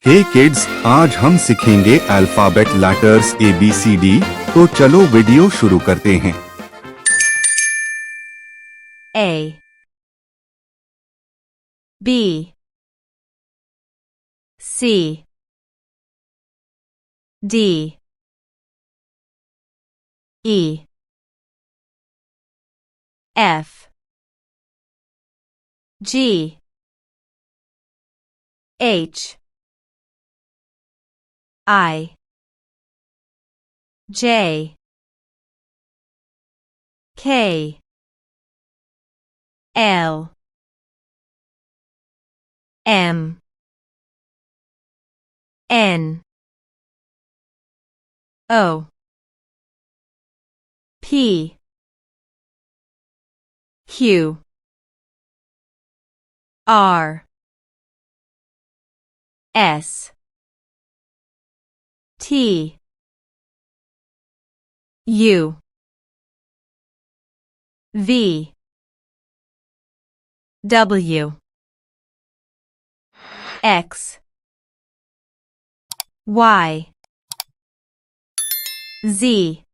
हे kids, आज हम सीखेंगे अल्फाबेट लेटर्स ABCD। तो चलो वीडियो शुरू करते हैं। A B C D E F G H I J K L M N O P Q R S T U V W X Y Z